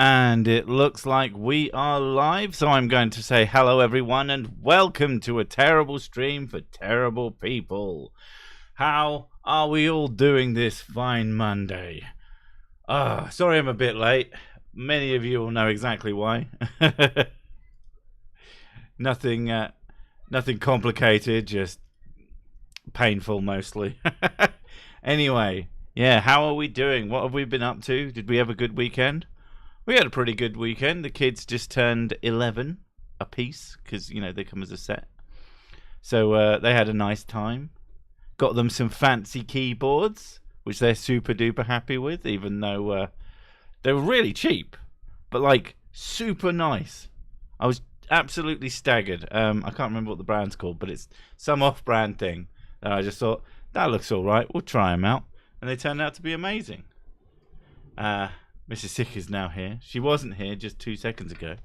And it looks like we are live, so I'm going to say hello everyone and welcome to a terrible stream for terrible people. How are we all doing this fine Monday? Sorry I'm a bit late. Many of you will know exactly why. Nothing complicated, just painful mostly. Anyway, yeah, how are we doing? What have we been up to? Did we have a good weekend? We had a pretty good weekend. The kids just turned 11 apiece because, you know, they come as a set. So they had a nice time. Got them some fancy keyboards, which they're super duper happy with, even though they were really cheap, but like super nice. I was absolutely staggered. I can't remember what the brand's called, but it's some off-brand thing. And I just thought, that looks all right. We'll try them out. And they turned out to be amazing. Mrs. Sick is now here. She wasn't here just 2 seconds ago.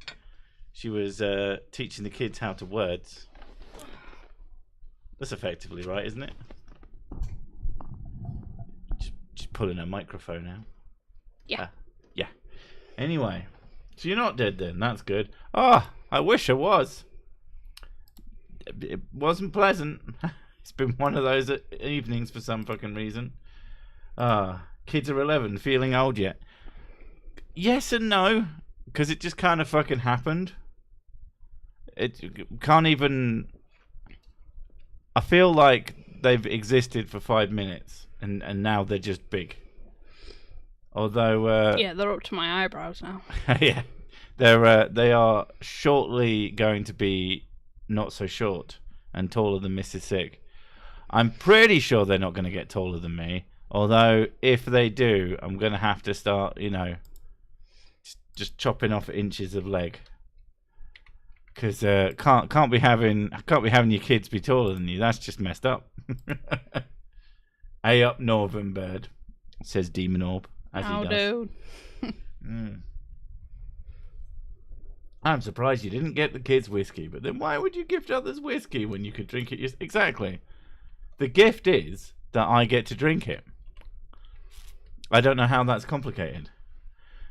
She was teaching the kids how to words. That's effectively right, isn't it? She's pulling her microphone out. Yeah. Yeah. Anyway, so you're not dead then. That's good. Oh, I wish I was. It wasn't pleasant. It's been one of those evenings for some fucking reason. Kids are 11, feeling old yet? Yes and no, because it just kind of fucking happened. It can't even... I feel like they've existed for 5 minutes, and now they're just big. Although... yeah, they're up to my eyebrows now. Yeah, they are shortly going to be not so short and taller than Mrs. Sick. I'm pretty sure they're not going to get taller than me. Although, if they do, I'm going to have to start, you know, just chopping off inches of leg. Because can't be having your kids be taller than you. That's just messed up. A up northern bird, says Demon Orb, as he does. I'm surprised you didn't get the kids whiskey, but then why would you gift others whiskey when you could drink it yourself? Exactly. The gift is that I get to drink it. I don't know how that's complicated.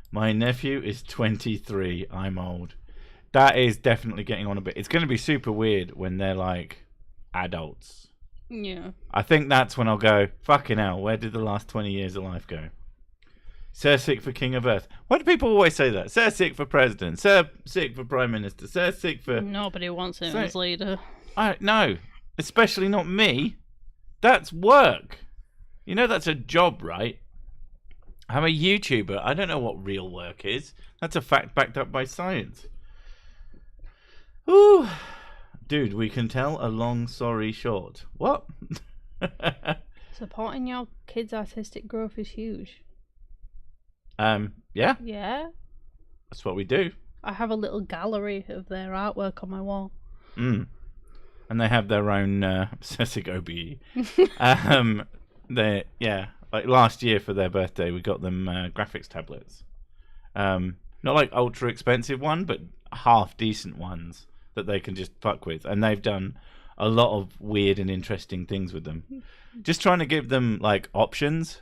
My nephew is 23. I'm old. That is definitely getting on a bit. It's going to be super weird when they're like adults. Yeah. I think that's when I'll go, fucking hell, where did the last 20 years of life go? Sir Sick for King of Earth. Why do people always say that? Sir Sick for President. Sir Sick for Prime Minister. Sir Sick for... Nobody wants him as leader. No, especially not me. That's work. You know that's a job, right? I'm a YouTuber. I don't know what real work is. That's a fact backed up by science. Ooh. Dude, we can tell a long story short. What? Supporting your kids' artistic growth is huge. Yeah. Yeah. That's what we do. I have a little gallery of their artwork on my wall. And they have their own Sessig OBE. Like last year for their birthday, we got them graphics tablets. Not like ultra expensive one, but half decent ones that they can just fuck with. And they've done a lot of weird and interesting things with them. Just trying to give them like options.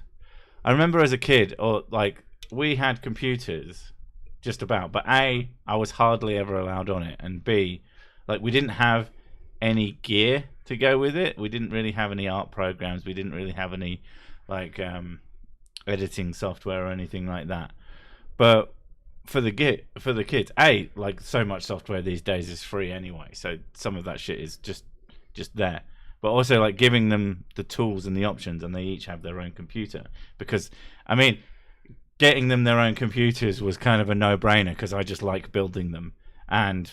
I remember as a kid, or like we had computers just about, but A, I was hardly ever allowed on it, and B, like we didn't have any gear to go with it. We didn't really have any art programs. We didn't really have any like editing software or anything like that. But for the kids, A, like so much software these days is free anyway, so some of that shit is just there. But also like giving them the tools and the options, and they each have their own computer. Because I mean, getting them their own computers was kind of a no-brainer because I just like building them, and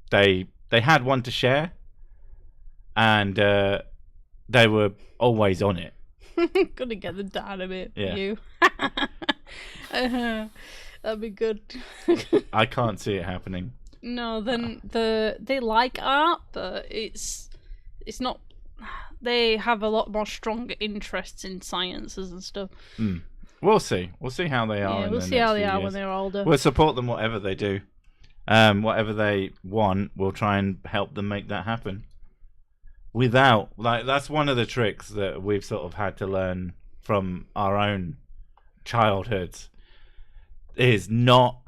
they had one to share, and they were always on it. Gonna get the down a bit. Yeah. You. That'd be good. I can't see it happening. No, then they like art, but it's not. They have a lot more stronger interests in sciences and stuff. We'll see. We'll see how they are. Yeah, in we'll the see next how they few are years. when they're older. We'll support them whatever they do. Whatever they want, we'll try and help them make that happen. Without, like, that's one of the tricks that we've sort of had to learn from our own childhoods. is not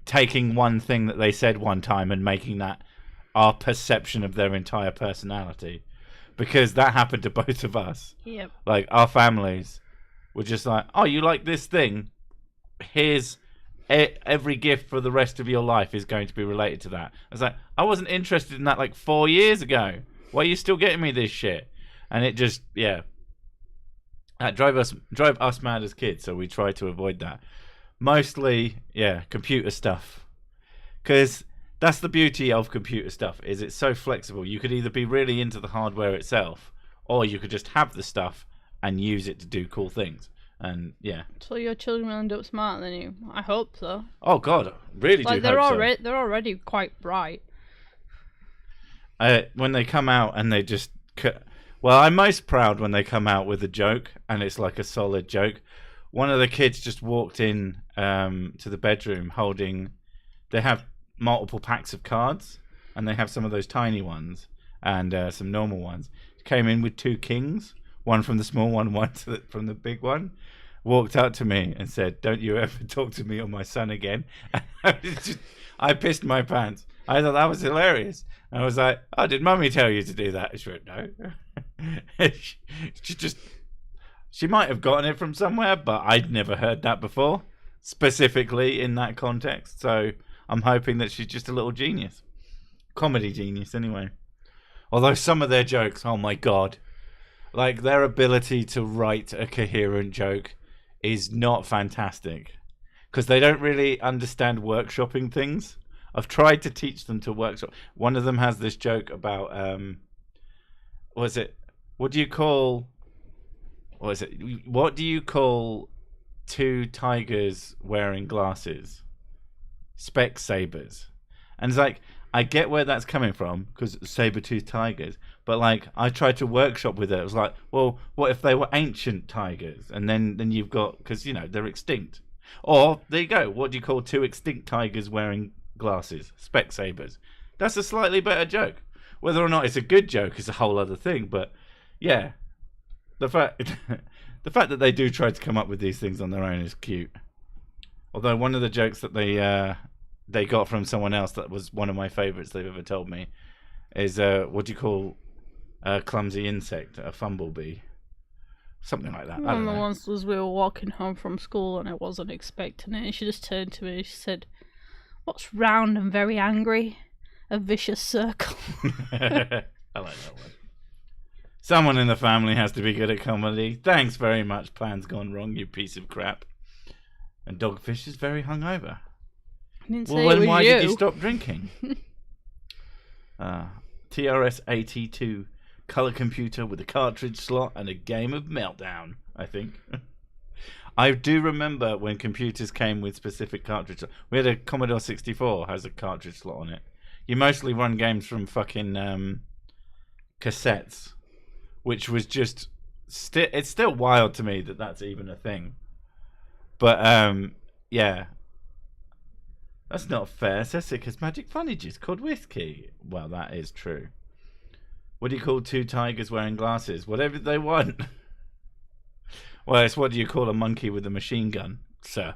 taking one thing that they said one time and making that our perception of their entire personality, because that happened to both of us. Yep. Like, our families were just like, oh, you like this thing? Here's every gift for the rest of your life is going to be related to that. I was like, I wasn't interested in that like 4 years ago. Why are you still getting me this shit? And it just, drove us mad as kids. So we try to avoid that. Mostly, computer stuff, because that's the beauty of computer stuff, is it's so flexible. You could either be really into the hardware itself, or you could just have the stuff and use it to do cool things. And so your children will end up smarter than you. I hope so. Oh God, really like, do hope so. They're already quite bright. When they come out and they just well, I'm most proud when they come out with a joke and it's like a solid joke. One of the kids just walked in to the bedroom holding. They have multiple packs of cards, and they have some of those tiny ones and some normal ones. Came in with 2 kings, one from the small one, one from the big one. Walked up to me and said, "Don't you ever talk to me or my son again." I pissed my pants. I thought that was hilarious. I was like, "Oh, did Mummy tell you to do that?" She went, "No." She might have gotten it from somewhere, but I'd never heard that before, specifically in that context. So I'm hoping that she's just a little genius. Comedy genius, anyway. Although some of their jokes, oh my God. Like, their ability to write a coherent joke is not fantastic. Because they don't really understand workshopping things. I've tried to teach them to workshop. One of them has this joke about, what do you call 2 tigers wearing glasses? Specsavers. And it's like, I get where that's coming from, because saber-toothed tigers, but like, I tried to workshop with it. It was like, well, what if they were ancient tigers? And then you've got, because they're extinct. Or there you go, what do you call 2 extinct tigers wearing glasses? Specsavers. That's a slightly better joke. Whether or not it's a good joke is a whole other thing, but the fact that they do try to come up with these things on their own is cute. Although one of the jokes that they got from someone else that was one of my favourites they've ever told me is, what do you call a clumsy insect? A fumblebee. Something like that. One of the ones was we were walking home from school and I wasn't expecting it. And she just turned to me and she said, "What's round and very angry? A vicious circle." I like that one. Someone in the family has to be good at comedy. Thanks very much, Plans Gone Wrong, you piece of crap. And Dogfish is very hungover. I didn't say it was why you. did you stop drinking? TRS-82 color computer with a cartridge slot and a game of Meltdown, I think. I do remember when computers came with specific cartridges. We had a Commodore 64 has a cartridge slot on it. You mostly run games from fucking cassettes, which was just it's still wild to me that that's even a thing. But that's not fair. Sessica's magic funnage is called whiskey. Well, that is true. What do you call 2 tigers wearing glasses? Whatever they want. Well, it's what do you call a monkey with a machine gun, sir?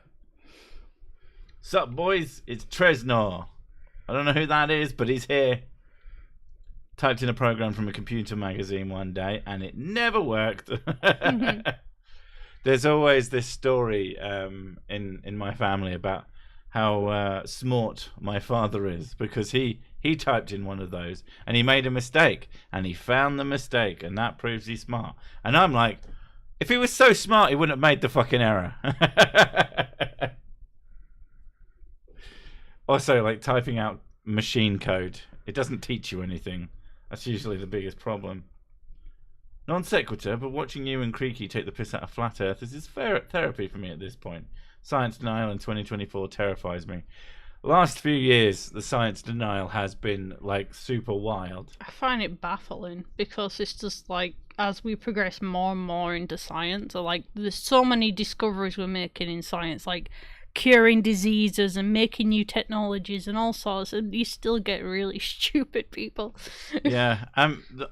Sup, boys? It's Tresnor. I don't know who that is, but he's here. Typed in a program from a computer magazine one day, and it never worked. Mm-hmm. There's always this story in my family about how smart my father is, because he typed in one of those and he made a mistake and he found the mistake, and that proves he's smart. And I'm like, if he was so smart, he wouldn't have made the fucking error. Also, like, typing out machine code, it doesn't teach you anything. That's usually the biggest problem. Non sequitur, but watching you and Creaky take the piss out of flat earthers is therapy for me at this point. Science denial in 2024 terrifies me. Last few years, the science denial has been, like, super wild. I find it baffling, because it's just like, as we progress more and more into science, like, there's so many discoveries we're making in science, like curing diseases and making new technologies and all sorts, and you still get really stupid people. Yeah,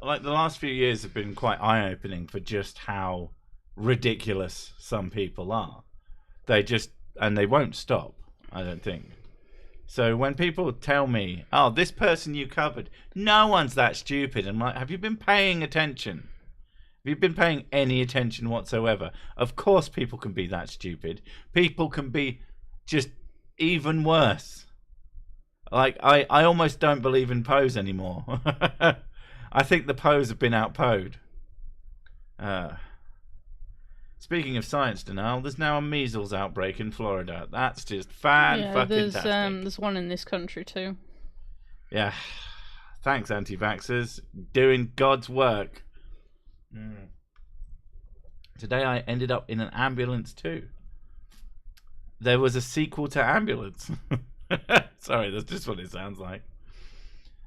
like, the last few years have been quite eye-opening for just how ridiculous some people are. They just and they won't stop, I don't think. So when people tell me, oh, this person you covered, no one's that stupid. I'm like, have you been paying attention? Have you been paying any attention whatsoever? Of course people can be that stupid. People can be just even worse. Like, I almost don't believe in Poes anymore. I think the Poes have been outpoed. Speaking of science denial, there's now a measles outbreak in Florida. That's just fan-fucking-tastic. There's one in this country too. Yeah. Thanks, anti-vaxxers. Doing God's work. Today I ended up in an ambulance too. There was a sequel to Ambulance. Sorry, that's just what it sounds like.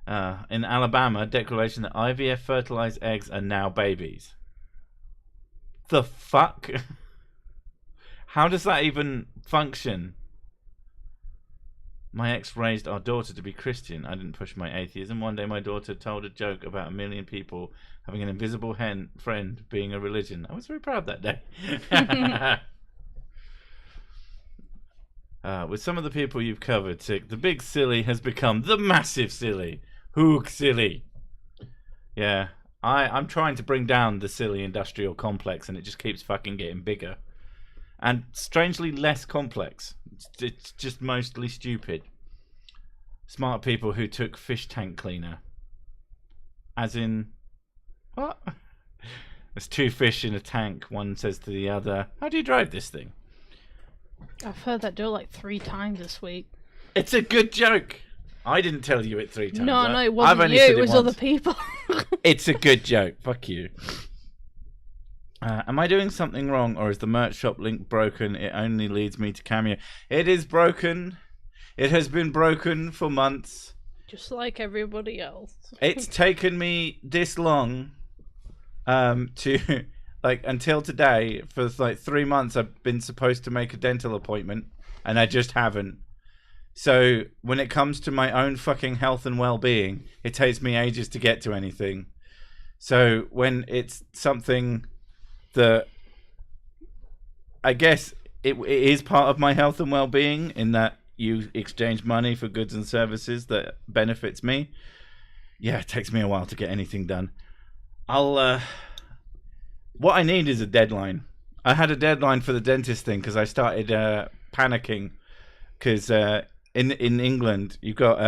In Alabama, declaration that IVF fertilized eggs are now babies. The fuck? How does that even function? My ex raised our daughter to be Christian. I didn't push my atheism. One day my daughter told a joke about 1 million people having an invisible friend being a religion. I was very proud that day. With some of the people you've covered, Tick, the big silly has become the massive silly. Hoog silly. Yeah. I'm trying to bring down the silly industrial complex, and it just keeps fucking getting bigger. And strangely less complex. It's just mostly stupid. Smart people who took fish tank cleaner. As in... What? There's 2 fish in a tank. One says to the other, how do you drive this thing? I've heard that joke like 3 times this week. It's a good joke. I didn't tell you it 3 times. No, it wasn't you. It was other people. It's a good joke. Fuck you. Am I doing something wrong, or is the merch shop link broken? It only leads me to Cameo. It is broken. It has been broken for months. Just like everybody else. It's taken me this long to... Like, until today, for like 3 months, I've been supposed to make a dental appointment, and I just haven't. So, when it comes to my own fucking health and well-being, it takes me ages to get to anything. So, when it's something that... I guess it is part of my health and well-being, in that you exchange money for goods and services that benefits me. Yeah, it takes me a while to get anything done. What I need is a deadline. I had a deadline for the dentist thing because I started panicking. Because in England you've got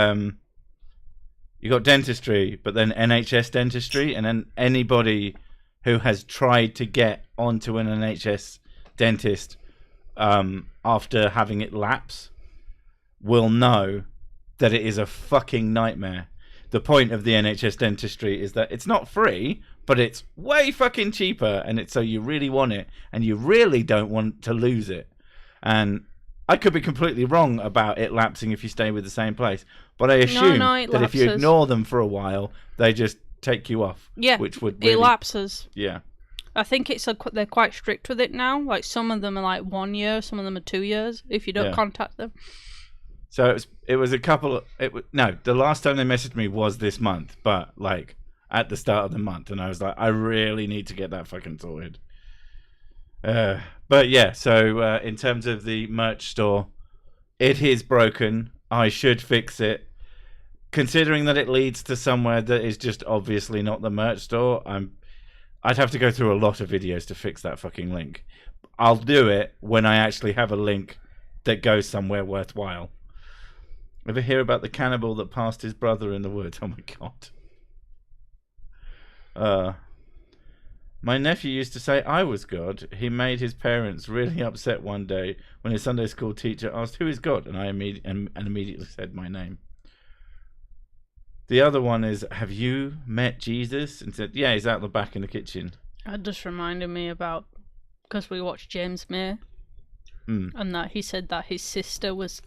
dentistry, but then NHS dentistry, and then anybody who has tried to get onto an NHS dentist after having it lapse will know that it is a fucking nightmare. The point of the NHS dentistry is that it's not free, but it's way fucking cheaper, and it's so you really want it, and you really don't want to lose it. And I could be completely wrong about it lapsing if you stay with the same place, but I assume that if you ignore them for a while, they just take you off. Yeah, which would really... it lapses. Yeah. I think they're quite strict with it now. Like, some of them are like 1 year, some of them are 2 years if you don't contact them. So it was a couple of... the last time they messaged me was this month, but like at the start of the month, and I was like, I really need to get that fucking sorted. But yeah, so in terms of the merch store, it is broken. I should fix it. Considering that it leads to somewhere that is just obviously not the merch store, I'd have to go through a lot of videos to fix that fucking link. I'll do it when I actually have a link that goes somewhere worthwhile. Ever hear about the cannibal that passed his brother in the woods? Oh my god. My nephew used to say I was God. He made his parents really upset one day when his Sunday school teacher asked, "Who is God?" And I immediately said my name. The other one is, have you met Jesus? And said, yeah, he's out the back in the kitchen. That just reminded me about, because we watched James May, and that he said that his sister was,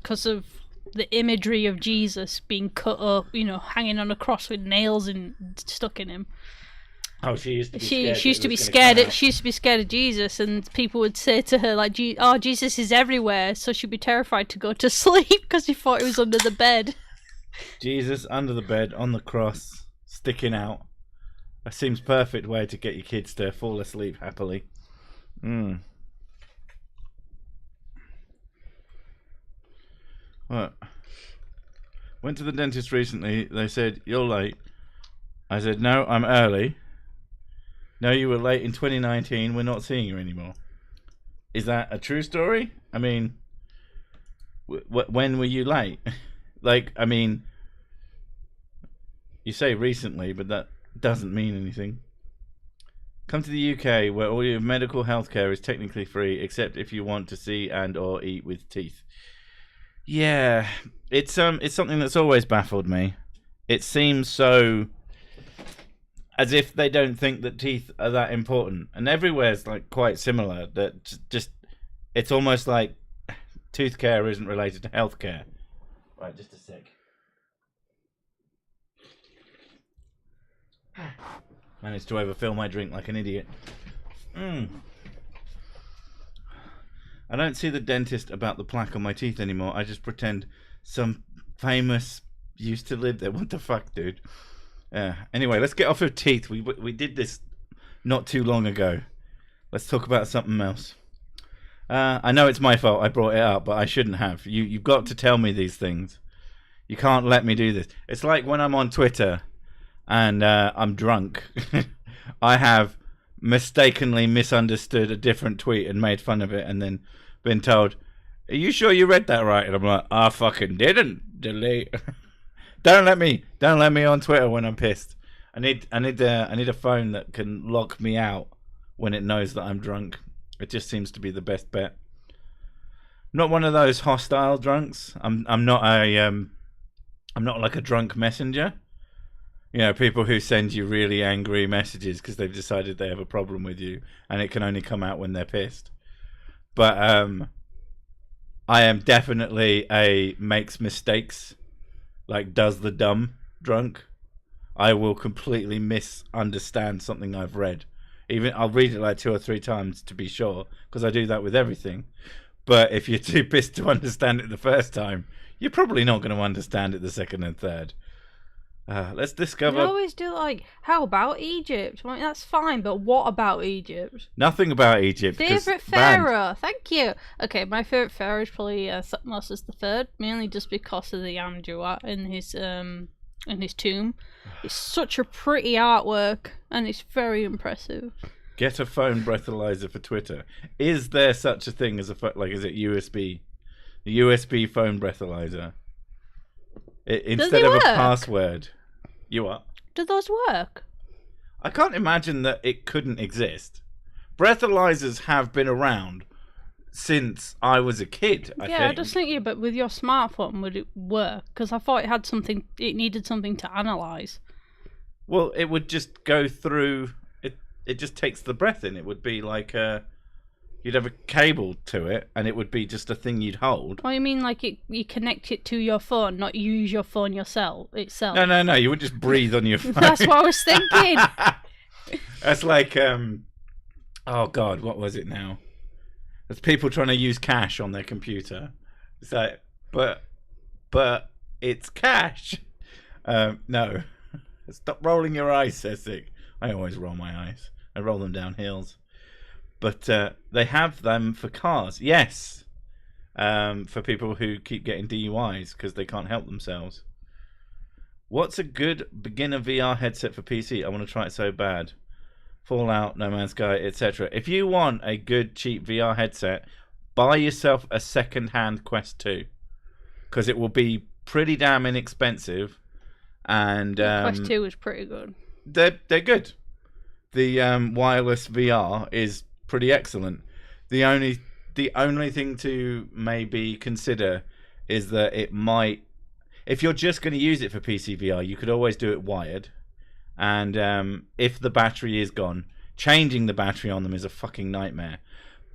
because of the imagery of Jesus being cut up, hanging on a cross with nails stuck in him. Oh, she used to be scared. She used to be scared of Jesus, and people would say to her like, "Oh, Jesus is everywhere," so she'd be terrified to go to sleep because she thought he was under the bed. Jesus under the bed, on the cross, sticking out. That seems perfect way to get your kids to fall asleep happily. What? Went to the dentist recently. They said, you're late. I said, no, I'm early. No, you were late in 2019. We're not seeing you anymore. Is that a true story? I mean, when were you late? Like, I mean, you say recently, but that doesn't mean anything. Come to the UK where all your medical healthcare is technically free, except if you want to see and or eat with teeth. Yeah, it's something that's always baffled me. It seems so as if they don't think that teeth are that important, and everywhere's like quite similar. That just it's almost like tooth care isn't related to healthcare. Right, just a sec. Managed to overfill my drink like an idiot. I don't see the dentist about the plaque on my teeth anymore. I just pretend some famous used to live there. What the fuck, dude? Anyway, let's get off of teeth. We did this not too long ago. Let's talk about something else. I know it's my fault. I brought it up, but I shouldn't have. You've got to tell me these things. You can't let me do this. It's like when I'm on Twitter and I'm drunk. I have mistakenly misunderstood a different tweet and made fun of it, and then been told, "Are you sure you read that right?" And I'm like, "I fucking didn't. Delete." Don't let me on Twitter when I'm pissed. I need a phone that can lock me out when it knows that I'm drunk. It just seems to be the best bet. I'm not one of those hostile drunks. I'm not like a drunk messenger. You know, people who send you really angry messages because they've decided they have a problem with you, and it can only come out when they're pissed. But I am definitely a makes mistakes, like does the dumb drunk. I will completely misunderstand something I've read. Even I'll read it like 2 or 3 times to be sure, because I do that with everything. But if you're too pissed to understand it the first time, you're probably not going to understand it the second and third. Let's discover. They always do like, how about Egypt? Like, that's fine, but what about Egypt? Nothing about Egypt. Favorite pharaoh? Thank you. Okay, my favorite pharaoh is probably Thutmose III, mainly just because of the Amduat in his tomb. It's such a pretty artwork, and it's very impressive. Get a phone breathalyzer for Twitter. Is there such a thing as is it USB? A USB phone breathalyzer. Instead of a password. You what? Do those work? I can't imagine that it couldn't exist. Breathalyzers have been around since I was a kid, I think. I just think, but with your smartphone, would it work? Because I thought it needed something to analyse. Well, it would just go through, it just takes the breath in. It would be like you'd have a cable to it, and it would be just a thing you'd hold. Oh, you mean like you connect it to your phone, not use your phone itself? No, you would just breathe on your phone. That's what I was thinking. That's like, oh God, what was it now? There's people trying to use cash on their computer. It's like, but it's cash. No. Stop rolling your eyes, Cessic. I always roll my eyes. I roll them down hills. But they have them for cars. Yes. For people who keep getting DUIs because they can't help themselves. What's a good beginner VR headset for PC? I want to try it so bad. Fallout, No Man's Sky, etc. If you want a good, cheap VR headset, buy yourself a second-hand Quest 2. Because it will be pretty damn inexpensive. And Quest 2 is pretty good. They're good. The wireless VR is pretty excellent. The only thing to maybe consider is that it might, if you're just going to use it for PC VR, you could always do it wired. And if the battery is gone, changing the battery on them is a fucking nightmare.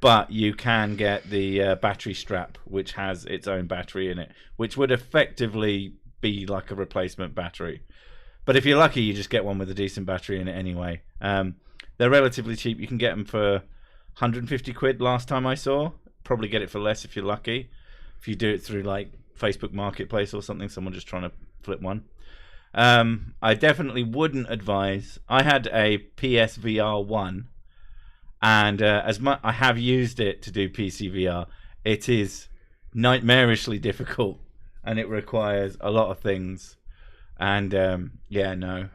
But you can get the battery strap, which has its own battery in it, which would effectively be like a replacement battery. But if you're lucky, you just get one with a decent battery in it anyway. They're relatively cheap. You can get them for 150 quid last time I saw. Probably get it for less if you're lucky. If you do it through like Facebook Marketplace or something, someone just trying to flip one. I definitely wouldn't advise. I had a PSVR 1, and I have used it to do PC VR. It is nightmarishly difficult and it requires a lot of things. And no,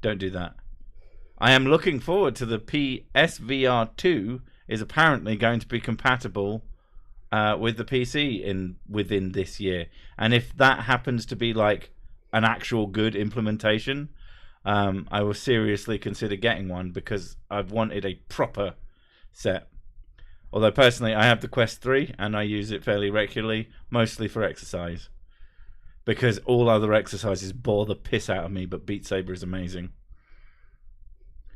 don't do that. I am looking forward to the PSVR 2 is apparently going to be compatible with the PC within this year. And if that happens to be like an actual good implementation, I will seriously consider getting one, because I've wanted a proper set. Although personally, I have the Quest 3 and I use it fairly regularly, mostly for exercise, because all other exercises bore the piss out of me, but Beat Saber is amazing.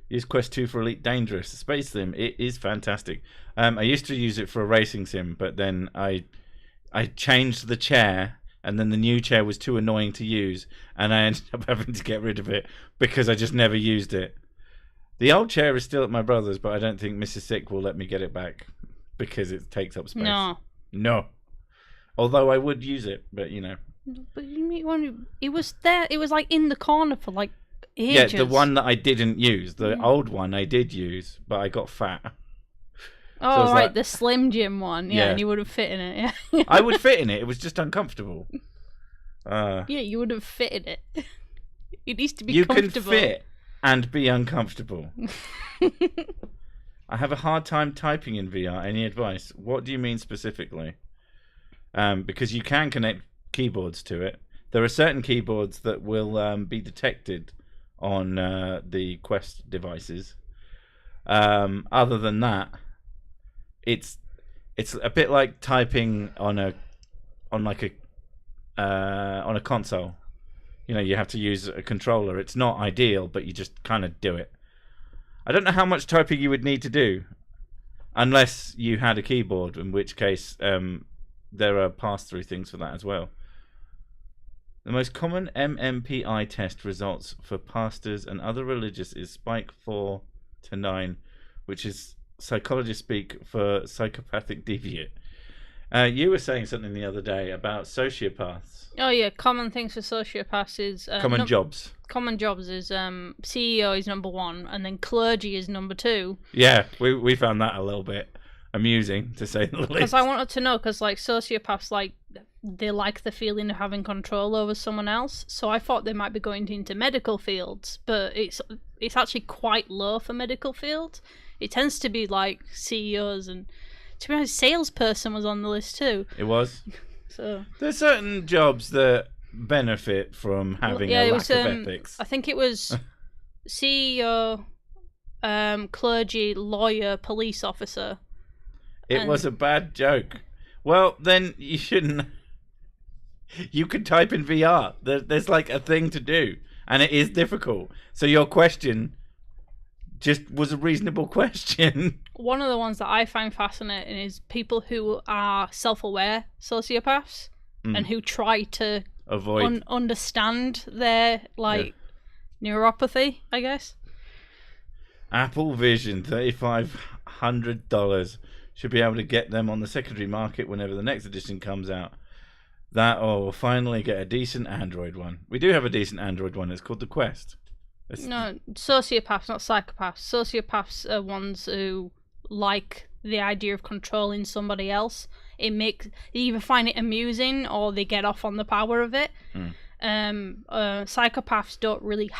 Use Quest 2 for Elite Dangerous. Space Sim, it is fantastic. I used to use it for a racing sim, but then I changed the chair, and then the new chair was too annoying to use, and I ended up having to get rid of it because I just never used it. The old chair is still at my brother's, but I don't think Mrs. Sick will let me get it back because it takes up space. No. Although I would use it, but you know. But it was there. It was like in the corner for like ages. Yeah, the one that I didn't use. The old one I did use, but I got fat. Oh, so right, like, the Slim Jim one. Yeah, and you wouldn't fit in it. Yeah. I would fit in it. It was just uncomfortable. Yeah, you wouldn't fit in it. It needs to be comfortable. You can fit and be uncomfortable. I have a hard time typing in VR. Any advice? What do you mean specifically? Because you can connect keyboards to it. There are certain keyboards that will be detected on the Quest devices. Other than that, it's a bit like typing on a console. You know, you have to use a controller. It's not ideal, but you just kind of do it. I don't know how much typing you would need to do, unless you had a keyboard, in which case there are pass-through things for that as well. The most common MMPI test results for pastors and other religious is Spike 4 to 9, which is psychologist speak for psychopathic deviant. You were saying something the other day about sociopaths. Oh yeah, common things for sociopaths is common jobs. Common jobs is CEO is number 1, and then clergy is number 2. Yeah, we found that a little bit amusing, to say the least. Because I wanted to know, because like sociopaths, like they like the feeling of having control over someone else. So I thought they might be going into medical fields, but it's actually quite low for medical fields. It tends to be like CEOs, and to be honest, salesperson was on the list too. It was. So there's certain jobs that benefit from having a lack of ethics. I think it was CEO, clergy, lawyer, police officer. It was a bad joke. Well, then you shouldn't. You can type in VR. There's like a thing to do, and it is difficult. So your question just was a reasonable question. One of the ones that I find fascinating is people who are self-aware sociopaths and who try to avoid understand their neuropathy, I guess. Apple Vision, $3,500. Should be able to get them on the secondary market whenever the next edition comes out. That, or we'll finally get a decent Android one. We do have a decent Android one. It's called the Quest. No, sociopaths, not psychopaths. Sociopaths are ones who like the idea of controlling somebody else. They either find it amusing or they get off on the power of it. Psychopaths don't really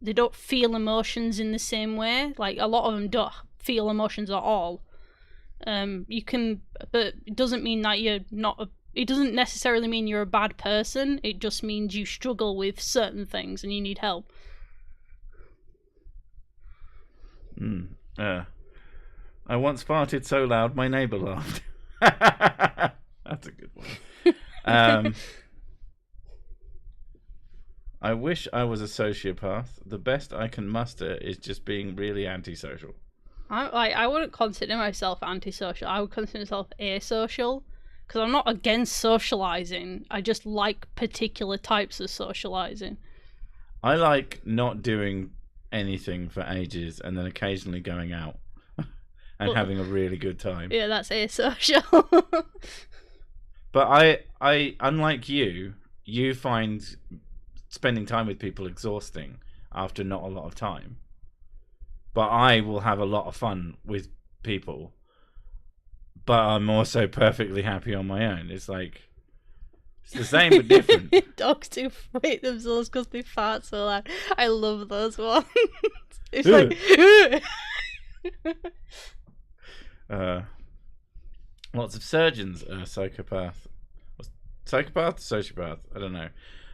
they don't feel emotions in the same way. Like a lot of them don't feel emotions at all. But it doesn't mean that you're not it doesn't necessarily mean you're a bad person. It just means you struggle with certain things and you need help. I once farted so loud my neighbour laughed. That's a good one. I wish I was a sociopath. The best I can muster is just being really antisocial. I wouldn't consider myself antisocial. I would consider myself asocial, because I'm not against socializing. I just like particular types of socializing. I like not doing anything for ages and then occasionally going out and having a really good time. Yeah, that's asocial. But I unlike you find spending time with people exhausting after not a lot of time. But I will have a lot of fun with people. But I'm also perfectly happy on my own. It's like It's the same but different. Dogs do hate themselves because they fart so loud. I love those ones. It's like... Lots of surgeons are psychopath. Psychopath? Sociopath? I don't know.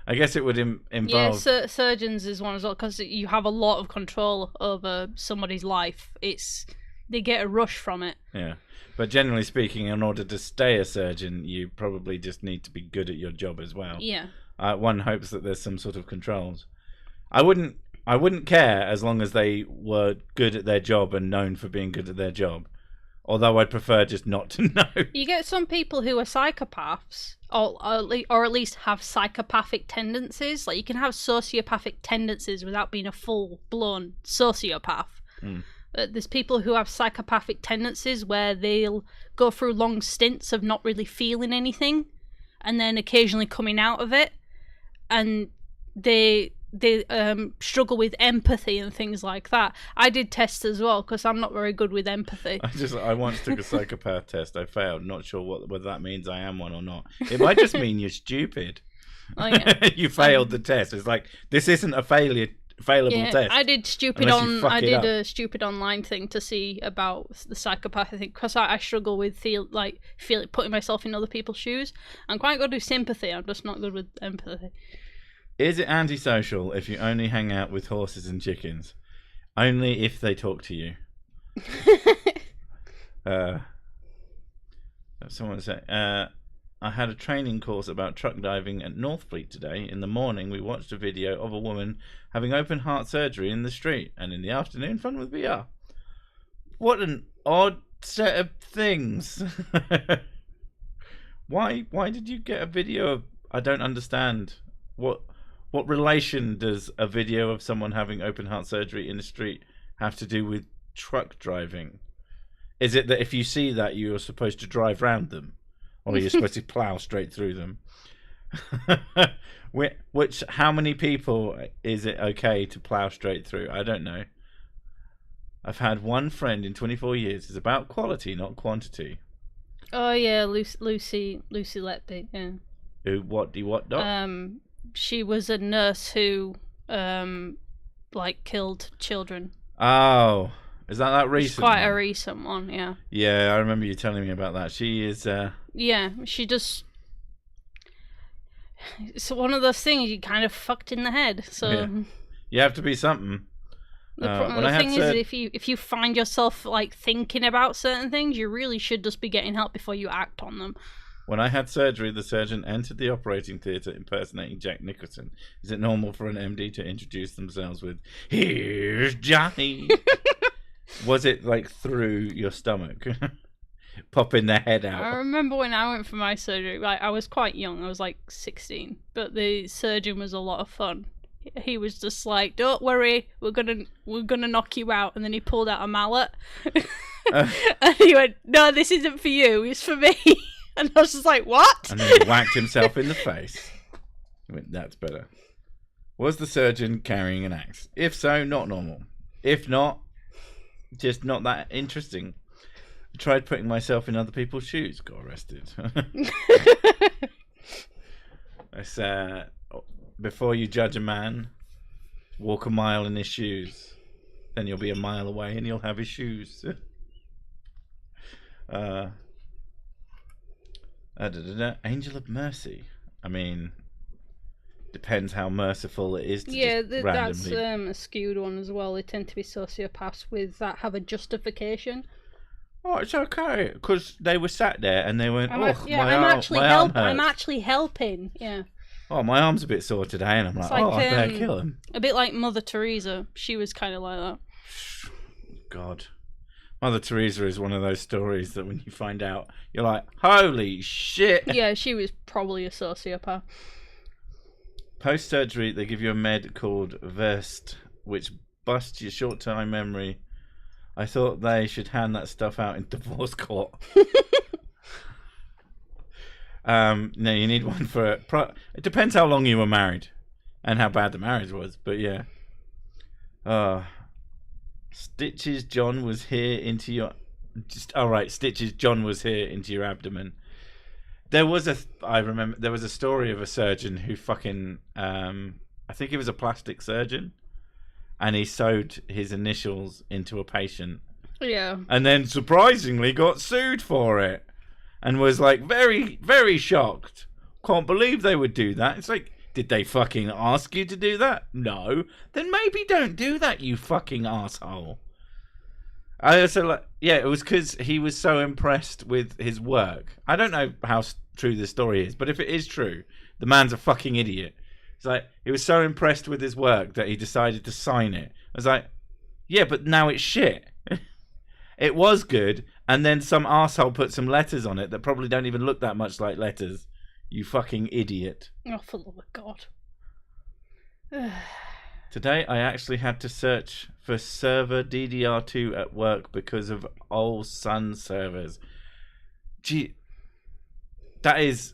I guess it would involve... Yeah, surgeons is one as well, because you have a lot of control over somebody's life. They get a rush from it. Yeah. But generally speaking, in order to stay a surgeon, you probably just need to be good at your job as well. Yeah. One hopes that there's some sort of controls. I wouldn't care as long as they were good at their job and known for being good at their job. Although I'd prefer just not to know. You get some people who are psychopaths, or at least have psychopathic tendencies. Like, you can have sociopathic tendencies without being a full-blown sociopath. There's people who have psychopathic tendencies where they'll go through long stints of not really feeling anything, and then occasionally coming out of it, and they struggle with empathy and things like that. I did tests as well because I'm not very good with empathy. I once took a psychopath test. I failed. Not sure whether that means I am one or not. It might just mean you're stupid. Oh, yeah. You failed the test. It's like, this isn't a failable test. I did stupid online thing to see about the psychopath. I think because I struggle with putting myself in other people's shoes. I'm quite good with sympathy. I'm just not good with empathy. Is it antisocial if you only hang out with horses and chickens? Only if they talk to you. Someone said, I had a training course about truck diving at Northfleet today. In the morning, we watched a video of a woman having open heart surgery in the street, and in the afternoon, fun with VR. What an odd set of things. Why did you get a video of... I don't understand. What relation does a video of someone having open heart surgery in the street have to do with truck driving? Is it that if you see that, you're supposed to drive round them? Or you're supposed to plough straight through them? How many people is it okay to plough straight through? I don't know. I've had one friend in 24 years. It's about quality, not quantity. Oh, yeah, Lucy Letby, yeah. What, Doc? She was a nurse who, killed children. Oh, is that recent? It's quite a recent one, yeah. Yeah, I remember you telling me about that. She is... Yeah, she just... It's one of those things you kind of fucked in the head, so... Yeah. You have to be something. The thing is, if you find yourself, thinking about certain things, you really should just be getting help before you act on them. When I had surgery, the surgeon entered the operating theatre impersonating Jack Nicholson. Is it normal for an MD to introduce themselves with, "Here's Johnny"? Was it through your stomach? Popping their head out. I remember when I went for my surgery, I was quite young, I was 16, but the surgeon was a lot of fun. He was just like, "Don't worry, we're gonna knock you out," and then he pulled out a mallet. And he went, "No, this isn't for you, it's for me." And I was just like, "What?" And then he whacked himself in the face. He went, "That's better." Was the surgeon carrying an axe? If so, not normal. If not, just not that interesting. I tried putting myself in other people's shoes. Got arrested. I said, before you judge a man, walk a mile in his shoes. Then you'll be a mile away and you'll have his shoes. Angel of Mercy. I mean, depends how merciful it is to just randomly... that's a skewed one as well. They tend to be sociopaths that have a justification. Oh, it's okay, because they were sat there and they went, I'm actually helping. Yeah. Oh, my arm's a bit sore today, and I'm like, I better kill him. A bit like Mother Teresa. She was kind of like that. God. Mother Teresa is one of those stories that when you find out, you're like, holy shit. Yeah, she was probably a sociopath. Post-surgery, they give you a med called Vest, which busts your short-term memory. I thought they should hand that stuff out in divorce court. No, you need one for... It depends how long you were married and how bad the marriage was, but yeah. Stitches John was here into your... Stitches John was here into your abdomen. I remember there was a story of a surgeon who fucking, I think he was a plastic surgeon, and he sewed his initials into a patient. Yeah. And then surprisingly got sued for it, and was like very, very shocked. Can't believe they would do that. It's like, did they fucking ask you to do that? No. Then maybe don't do that, you fucking asshole. I also like, yeah, it was because he was so impressed with his work. I don't know how true this story is, but if it is true, the man's a fucking idiot. It's like, he was so impressed with his work that he decided to sign it. I was like, yeah, but now it's shit. It was good, and then some arsehole put some letters on it that probably don't even look that much like letters. You fucking idiot. Oh, for the love of God. Today I actually had to search for server DDR2 at work because of old Sun servers. Gee, that is...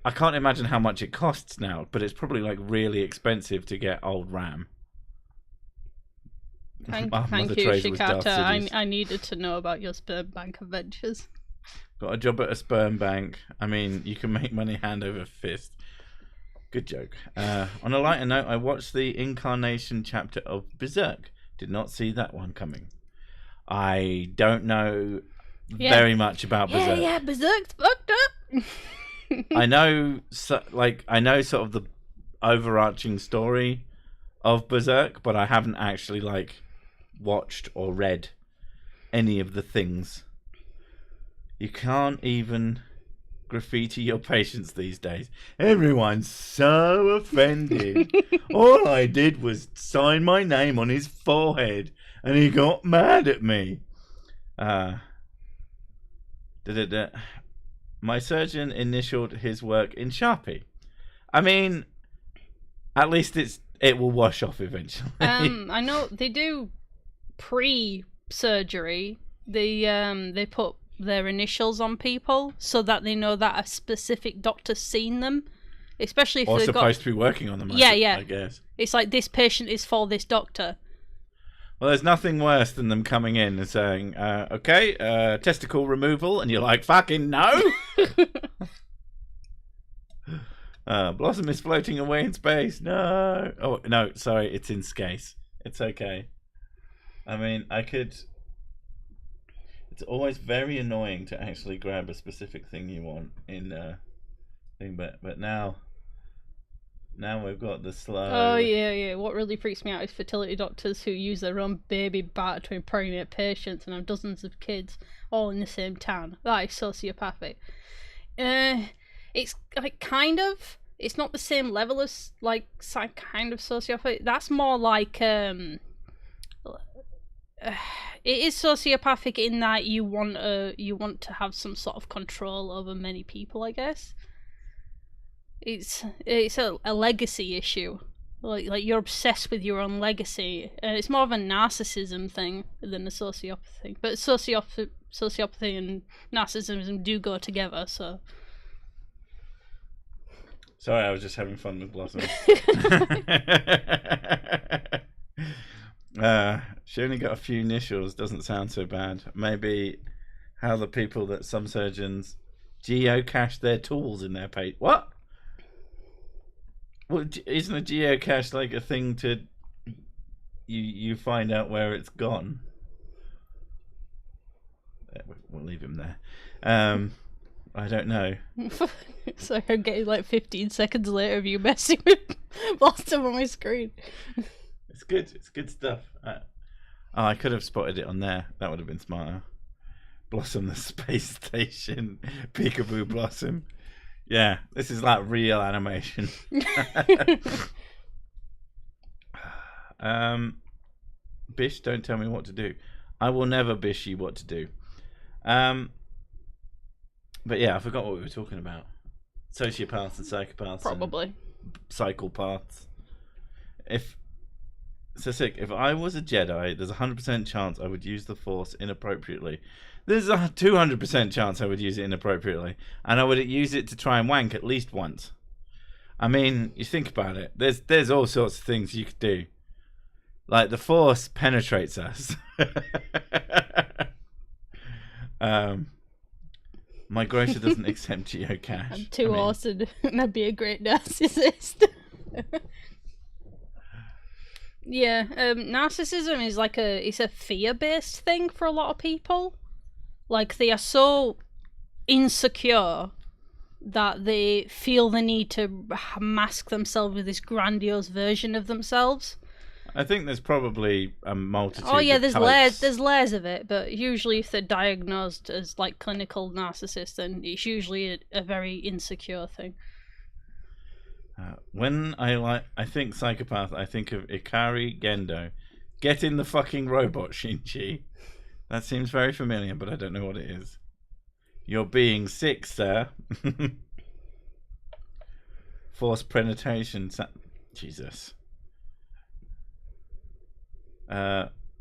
I can't imagine how much it costs now, but it's probably like really expensive to get old RAM. Thank you, Shikata. I needed to know about your sperm bank adventures. Got a job at a sperm bank. I mean, you can make money hand over fist. Good joke. On a lighter note, I watched the Incarnation chapter of Berserk. Did not see that one coming. I don't know very much about Berserk. Yeah, Berserk's fucked up. I know sort of the overarching story of Berserk, but I haven't actually watched or read any of the things. You can't even graffiti your patients these days. Everyone's so offended. All I did was sign my name on his forehead and he got mad at me. My surgeon initialed his work in Sharpie. I mean, at least it will wash off eventually. I know they do pre-surgery. They put their initials on people so that they know that a specific doctor's seen them, especially if they're supposed to be working on them. I guess it's like, this patient is for this doctor. Well, there's nothing worse than them coming in and saying, okay, testicle removal, and you're like, fucking no. Blossom is floating away in space. No. Oh, no, sorry, it's in space. It's okay. I mean, it's always very annoying to actually grab a specific thing you want in thing, but now we've got the slow. Oh yeah. What really freaks me out is fertility doctors who use their own baby batter to impregnate patients and have dozens of kids all in the same town. That is sociopathic. It's like it's not the same level as kind of sociopathic. That's more like it is sociopathic in that you want to have some sort of control over many people, I guess. It's a legacy issue. Like you're obsessed with your own legacy. It's more of a narcissism thing than a sociopathy thing. But sociopathy and narcissism do go together, so... Sorry, I was just having fun with Blossom. She only got a few initials, doesn't sound so bad. Maybe how the people that some surgeons geocache their tools in their page. What? Well, isn't a geocache like a thing to you find out where it's gone? We'll leave him there. I don't know. So I'm getting 15 seconds later of you messing with Blossom on my screen. It's good. It's good stuff. I could have spotted it on there. That would have been smarter. Blossom the space station. Peekaboo Blossom. Yeah, this is like real animation. Bish, don't tell me what to do. I will never bish you what to do. But yeah, I forgot what we were talking about. Sociopaths and psychopaths. Probably. Psychopaths. If I was a Jedi, there's a 100% chance I would use the Force inappropriately. There's a 200% chance I would use it inappropriately. And I would use it to try and wank at least once. I mean, you think about it. There's all sorts of things you could do. Like, the Force penetrates us. My grocer doesn't accept geocache. I'm too awesome and I'd be a great narcissist. Yeah, narcissism is like it's a fear-based thing for a lot of people. Like, they are so insecure that they feel the need to mask themselves with this grandiose version of themselves. I think there's probably a multitude. Oh yeah, of there's types. layers of it, but usually if they're diagnosed as like clinical narcissists, then it's usually a very insecure thing. When I think psychopath, I think of Ikari Gendo. Get in the fucking robot, Shinji. That seems very familiar, but I don't know what it is. You're being sick, sir. Forced penetration. Jesus.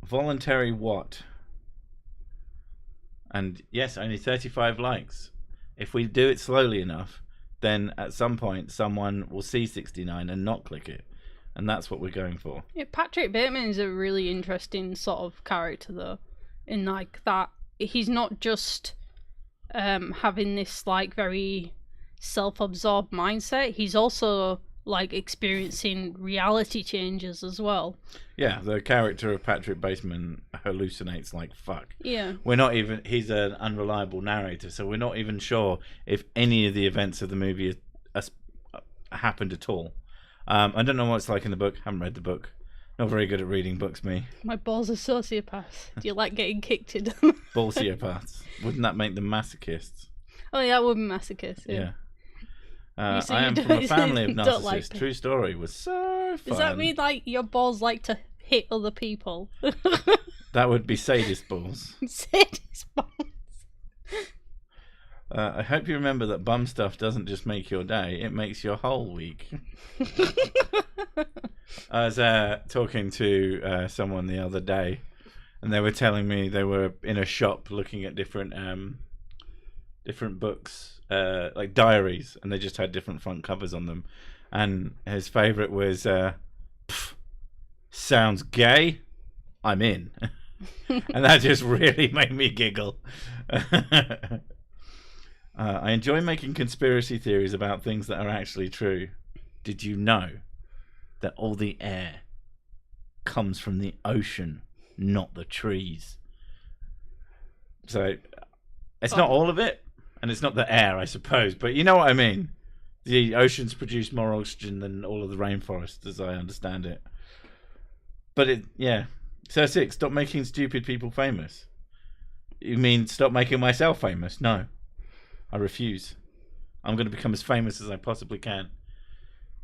Voluntary what? And yes, only 35 likes. If we do it slowly enough, then at some point someone will see 69 and not click it. And that's what we're going for. Yeah, Patrick Bateman is a really interesting sort of character, though. In like that, he's not just having this like very self-absorbed mindset. He's also like experiencing reality changes as well. Yeah, the character of Patrick Bateman hallucinates like fuck. Yeah. He's an unreliable narrator, so we're not even sure if any of the events of the movie happened at all. I don't know what it's like in the book. Haven't read the book. Not very good at reading books, me. My balls are sociopaths. Do you like getting kicked in? Ballsiopaths. Wouldn't that make them masochists? Oh yeah, that would be masochist. Yeah. I am from a family of narcissists. Like True story. Was so fun. Does that mean like your balls like to hit other people? That would be sadist balls. Sadist balls. I hope you remember that bum stuff doesn't just make your day; it makes your whole week. I was talking to someone the other day, and they were telling me they were in a shop looking at different books. Like diaries, and they just had different front covers on them, and his favourite was sounds gay, I'm in. And that just really made me giggle. I enjoy making conspiracy theories about things that are actually true. Did you know that all the air comes from the ocean, not the trees? So it's not all of it. And it's not the air, I suppose, but you know what I mean. The oceans produce more oxygen than all of the rainforests, as I understand it. But So 6, stop making stupid people famous. You mean stop making myself famous? No. I refuse. I'm going to become as famous as I possibly can.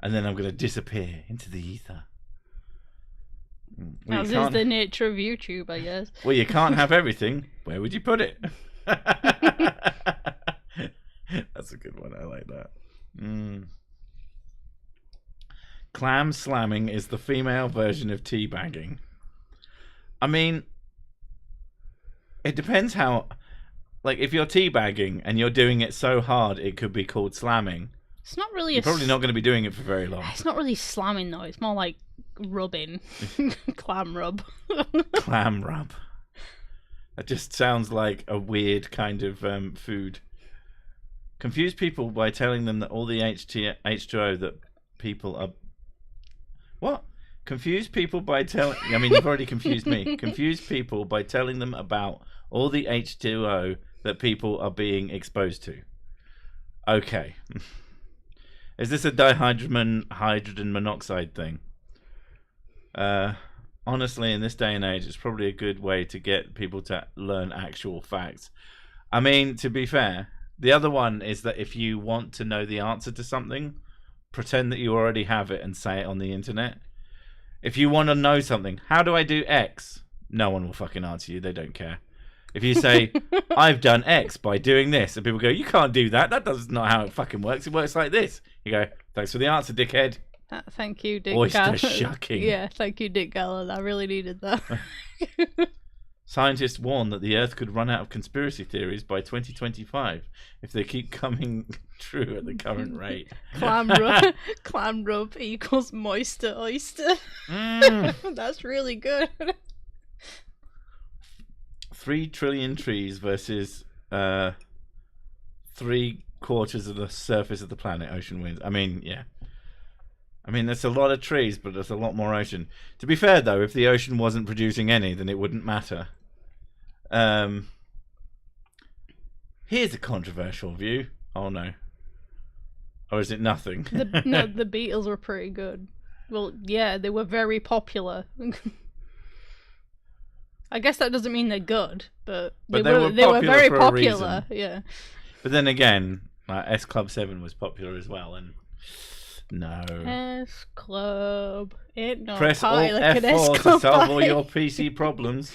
And then I'm going to disappear into the ether. Well, as is the nature of YouTube, I guess. Well, you can't have everything. Where would you put it? That's a good one. I like that. Clam slamming is the female version of teabagging. I mean, it depends how. Like, if you're teabagging and you're doing it so hard, it could be called slamming. It's not really. You're probably not going to be doing it for very long. It's not really slamming though. It's more like rubbing. Clam rub. Clam rub. That just sounds like a weird kind of food. Confuse people by telling them that all the H2O that people are... What? Confuse people by telling... I mean, you've already confused me. Confuse people by telling them about all the H2O that people are being exposed to. Okay. Is this a hydrogen monoxide thing? Honestly, in this day and age, it's probably a good way to get people to learn actual facts. I mean, to be fair, the other one is that if you want to know the answer to something, pretend that you already have it and say it on the internet. If you want to know something, how do I do X? No one will fucking answer you. They don't care. If you say, I've done X by doing this, and people go, you can't do that. That's not how it fucking works. It works like this. You go, thanks for the answer, dickhead. Thank you, Dick. Oyster shucking. Yeah, thank you, Dick Gallen. I really needed that. Scientists warn that the Earth could run out of conspiracy theories by 2025 if they keep coming true at the current rate. Clam rub equals moister oyster. That's really good. 3 trillion trees versus 3/4 of the surface of the planet ocean winds. I mean, yeah. I mean, there's a lot of trees, but there's a lot more ocean. To be fair, though, if the ocean wasn't producing any, then it wouldn't matter. Here's a controversial view. Oh, no. Or is it nothing? No, the Beatles were pretty good. Well, yeah, they were very popular. I guess that doesn't mean they're good, but they were very popular. Yeah. But then again, S Club 7 was popular as well, and no. S Club. It no Press Alt F4 to solve all your PC problems.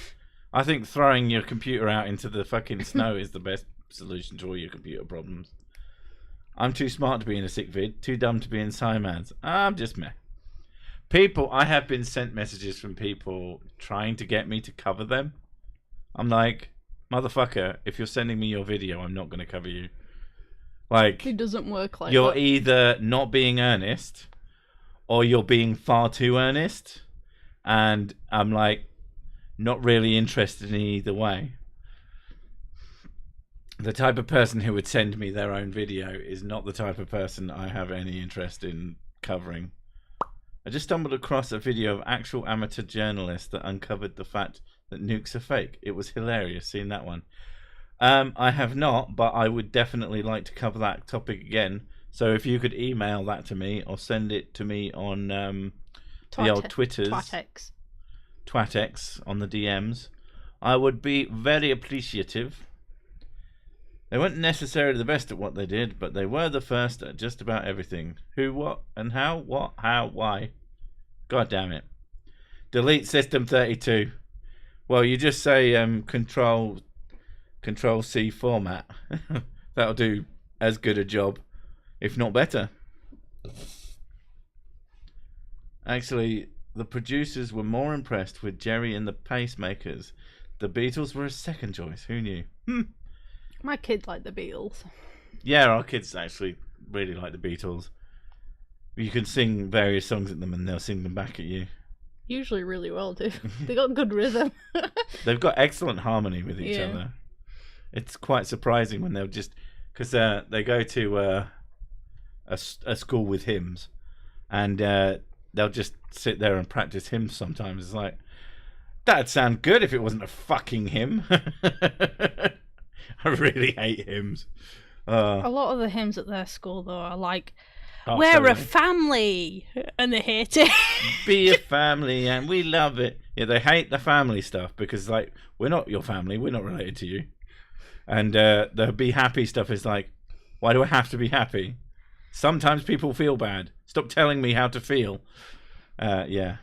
I think throwing your computer out into the fucking snow is the best solution to all your computer problems. I'm too smart to be in a sick vid, too dumb to be in Simon's. I'm just meh. People, I have been sent messages from people trying to get me to cover them. I'm like, motherfucker, if you're sending me your video, I'm not going to cover you. Like, it doesn't work like you're that. either not being earnest, or you're being far too earnest. And I'm like, not really interested in either way. The type of person who would send me their own video is not the type of person I have any interest in covering. I just stumbled across a video of actual amateur journalists that uncovered the fact that nukes are fake. It was hilarious seeing that one. I have not, but I would definitely like to cover that topic again. So if you could email that to me or send it to me on the old Twitters, Twatex on the DMs, I would be very appreciative. They weren't necessarily the best at what they did, but they were the first at just about everything. Who, what, and how, what, how, why. God damn it. Delete System 32. Well, you just say Control C format. That'll do as good a job, if not better. Actually, the producers were more impressed with Jerry and the Pacemakers. The Beatles were a second choice. Who knew? My kids like the Beatles. Yeah, our kids actually really like the Beatles. You can sing various songs at them and they'll sing them back at you. Usually really well, too. They got good rhythm. They've got excellent harmony with each other. It's quite surprising when they'll just... Because they go to a school with hymns and they'll just sit there and practice hymns sometimes. It's like, that'd sound good if it wasn't a fucking hymn. I really hate hymns. A lot of the hymns at their school, though, are like, we're a family, and they hate it. Be a family, and we love it. Yeah, they hate the family stuff because, like, we're not your family. We're not related to you. And the be happy stuff is like, why do I have to be happy? Sometimes people feel bad. Stop telling me how to feel. Yeah.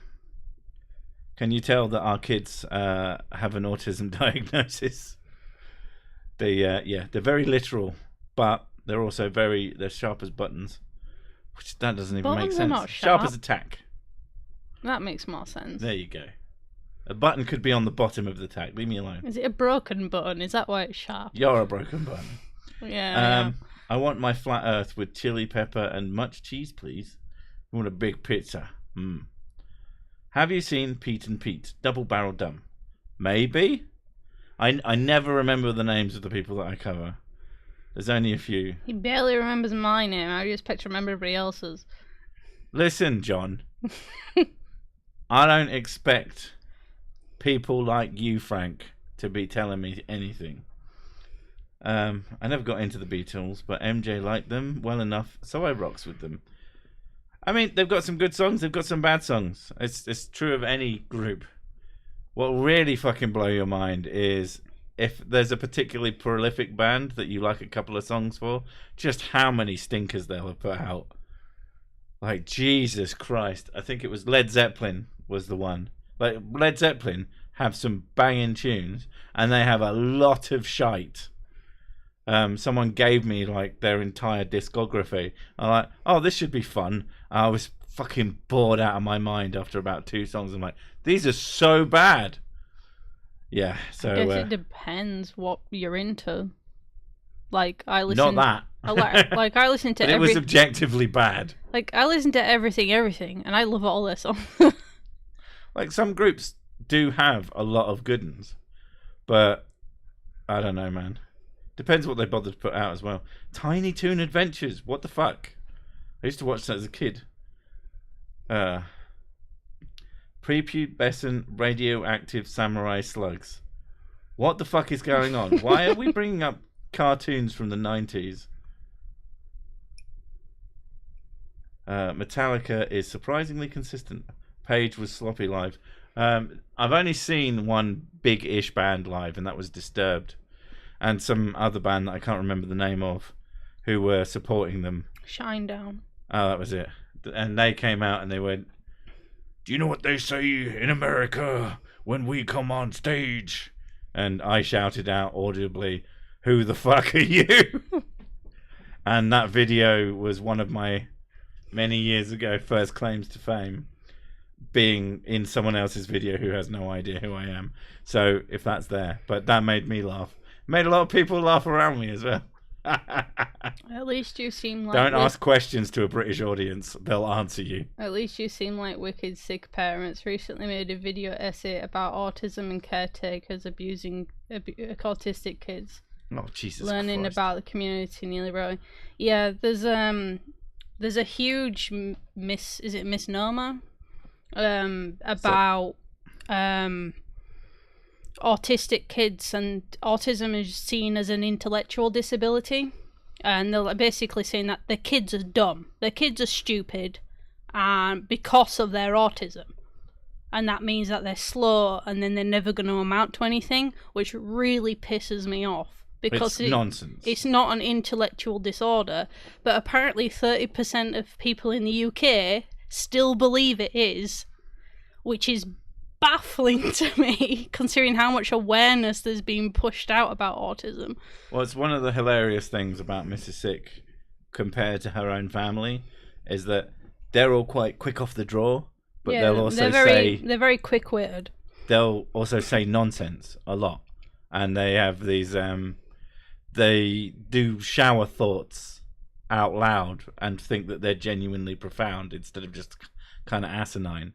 Can you tell that our kids have an autism diagnosis? They're very literal, but they're also they're sharp as buttons, which that doesn't even make sense. Not sharp as a tack. That makes more sense. There you go. A button could be on the bottom of the tack. Leave me alone. Is it a broken button? Is that why it's sharp? You're a broken button. Yeah. I want my flat earth with chili pepper and much cheese, please. I want a big pizza. Have you seen Pete and Pete? Double Barrel Dumb. Maybe. I never remember the names of the people that I cover. There's only a few. He barely remembers my name. I just picture remember everybody else's. Listen, John. I don't expect people like you, Frank, to be telling me anything. I never got into the Beatles, but MJ liked them well enough, so I rocks with them. I mean, they've got some good songs, they've got some bad songs. It's true of any group. What will really fucking blow your mind is if there's a particularly prolific band that you like a couple of songs for, just how many stinkers they'll have put out. Like, Jesus Christ. I think it was Led Zeppelin was the one. Like, Led Zeppelin have some banging tunes, and they have a lot of shite. Someone gave me, like, their entire discography. I'm like, oh, this should be fun. I was fucking bored out of my mind after about 2 songs. I'm like, these are so bad. Yeah, so... I guess it depends what you're into. Like, I listen... Not that. Like, I listen to but it was objectively bad. Like, I listen to everything, and I love all their songs. Like, some groups do have a lot of good ones. But, I don't know, man. Depends what they bothered to put out as well. Tiny Toon Adventures. What the fuck? I used to watch that as a kid. Prepubescent radioactive samurai slugs. What the fuck is going on? Why are we bringing up cartoons from the 90s? Metallica is surprisingly consistent. Page was sloppy live. I've only seen one big-ish band live, and that was Disturbed. And some other band that I can't remember the name of, who were supporting them. Shinedown. Oh, that was it. And they came out and they went, "Do you know what they say in America when we come on stage?" And I shouted out audibly, "Who the fuck are you?" And that video was one of my many years ago first claims to fame, being in someone else's video who has no idea who I am. So if that's there, but that made me laugh. Made a lot of people laugh around me as well. At least you seem like... Don't ask questions to a British audience. They'll answer you. At least you seem like wicked sick parents. Recently made a video essay about autism and caretakers abusing autistic kids. Oh, Jesus Learning Christ. about the community nearly growing. Yeah, there's a huge misnomer about autistic kids, and autism is seen as an intellectual disability, and they're basically saying that their kids are dumb, their kids are stupid, and because of their autism, and that means that they're slow and then they're never going to amount to anything, which really pisses me off, because it's nonsense. It's not an intellectual disorder, but apparently 30% of people in the UK still believe it is, which is baffling to me, considering how much awareness there's been pushed out about autism. Well, it's one of the hilarious things about Mrs. Sick compared to her own family is that they're all quite quick off the draw, but they'll also they're very quick-witted. They'll also say nonsense a lot, and they have these they do shower thoughts out loud and think that they're genuinely profound instead of just kind of asinine.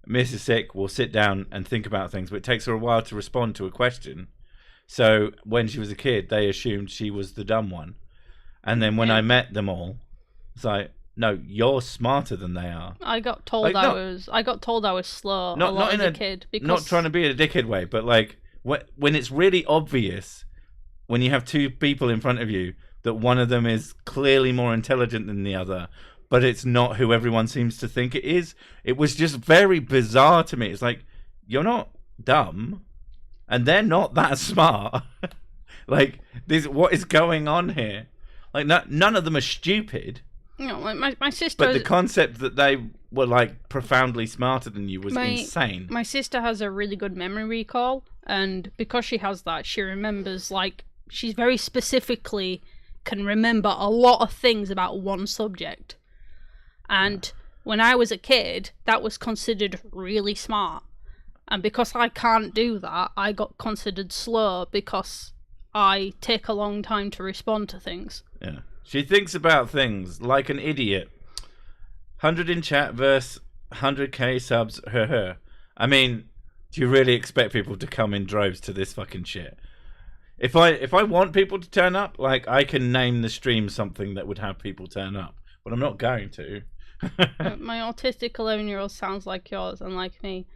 Mrs. Sick will sit down and think about things, but it takes her a while to respond to a question. So when she was a kid, they assumed she was the dumb one. And then when I met them all, it's like, no, you're smarter than they are. I got told I was slow a lot as a kid. Because... Not trying to be a dickhead way, but like when it's really obvious, when you have two people in front of you, that one of them is clearly more intelligent than the other, but it's not who everyone seems to think it is. It was just very bizarre to me. It's like, you're not dumb, and they're not that smart. Like, what is going on here? Like, none of them are stupid. No, like my sister... But the concept that they were, like, profoundly smarter than you was insane. My sister has a really good memory recall, and because she has that, she remembers, like, she's very specifically can remember a lot of things about one subject. And when I was a kid, that was considered really smart. And because I can't do that, I got considered slow because I take a long time to respond to things. Yeah. She thinks about things like an idiot. 100 in chat versus 100k subs. I mean, do you really expect people to come in droves to this fucking shit? If I want people to turn up, like, I can name the stream something that would have people turn up. But I'm not going to. My autistic 11-year-old sounds like yours and like me.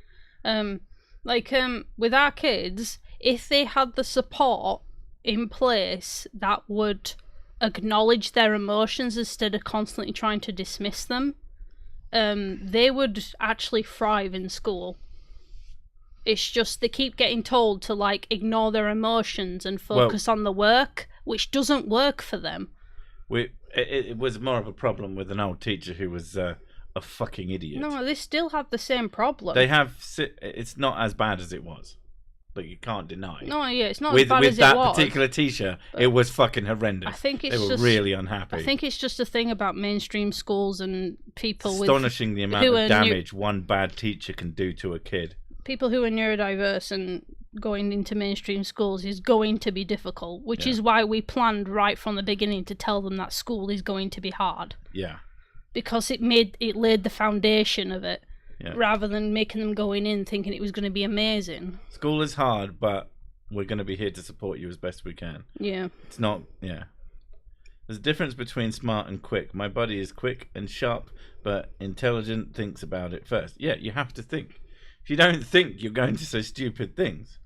With our kids, if they had the support in place that would acknowledge their emotions instead of constantly trying to dismiss them, they would actually thrive in school. It's just they keep getting told to, like, ignore their emotions and focus on the work, which doesn't work for them. It was more of a problem with an old teacher who was a fucking idiot. No, they still have the same problem. They have. It's not as bad as it was, but you can't deny. No, yeah, it's not as bad as it was. With that particular teacher, it was fucking horrendous. I think they were really unhappy. I think it's just a thing about mainstream schools and people astonishing the amount of damage one bad teacher can do to a kid. People who are neurodiverse and going into mainstream schools is going to be difficult, which is why we planned right from the beginning to tell them that school is going to be hard. Yeah. Because it laid the foundation of it, rather than making them going in thinking it was going to be amazing. School is hard, but we're going to be here to support you as best we can. Yeah. It's not, yeah. There's a difference between smart and quick. My buddy is quick and sharp, but intelligent, thinks about it first. Yeah, you have to think. If you don't think, you're going to say stupid things.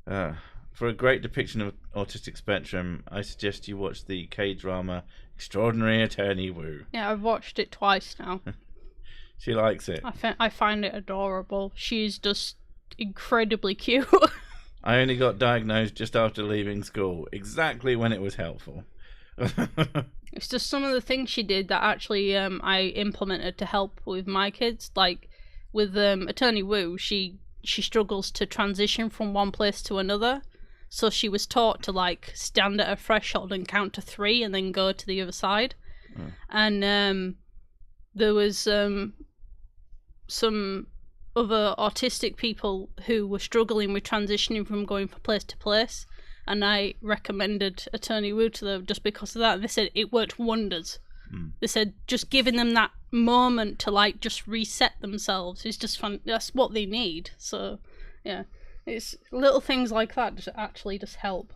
For a great depiction of autistic spectrum, I suggest you watch the K-drama Extraordinary Attorney Woo. Yeah, I've watched it twice now. She likes it. I find it adorable. She's just incredibly cute. I only got diagnosed just after leaving school, exactly when it was helpful. It's just some of the things she did that actually I implemented to help with my kids. Like with Attorney Woo, she struggles to transition from one place to another. So she was taught to like stand at a threshold and count to 3 and then go to the other side. And there was some other autistic people who were struggling with transitioning from going from place to place, and I recommended Attorney Woo to them just because of that. And they said it worked wonders. They said just giving them that moment to like just reset themselves is just fun. That's what they need. So yeah, it's little things like that just actually just help.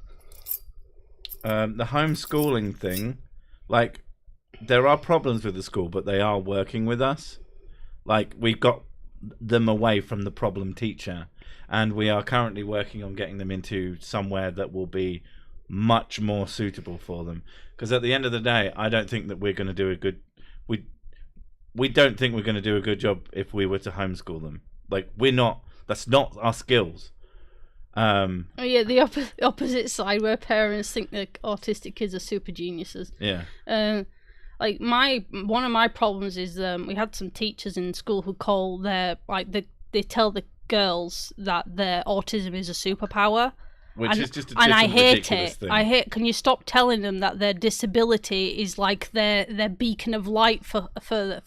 The homeschooling thing, like, there are problems with the school, but they are working with us. Like, we got them away from the problem teacher, and we are currently working on getting them into somewhere that will be much more suitable for them. Because at the end of the day, I don't think that we're going to do a good... We don't think we're going to do a good job if we were to homeschool them. Like, we're not... That's not our skills. Oh yeah, the opposite side, where parents think that autistic kids are super geniuses. Yeah. Like one of my problems is we had some teachers in school who call their they tell the girls that their autism is a superpower. Which is just a and I hate ridiculous it. thing. Can you stop telling them that their disability is like their beacon of light for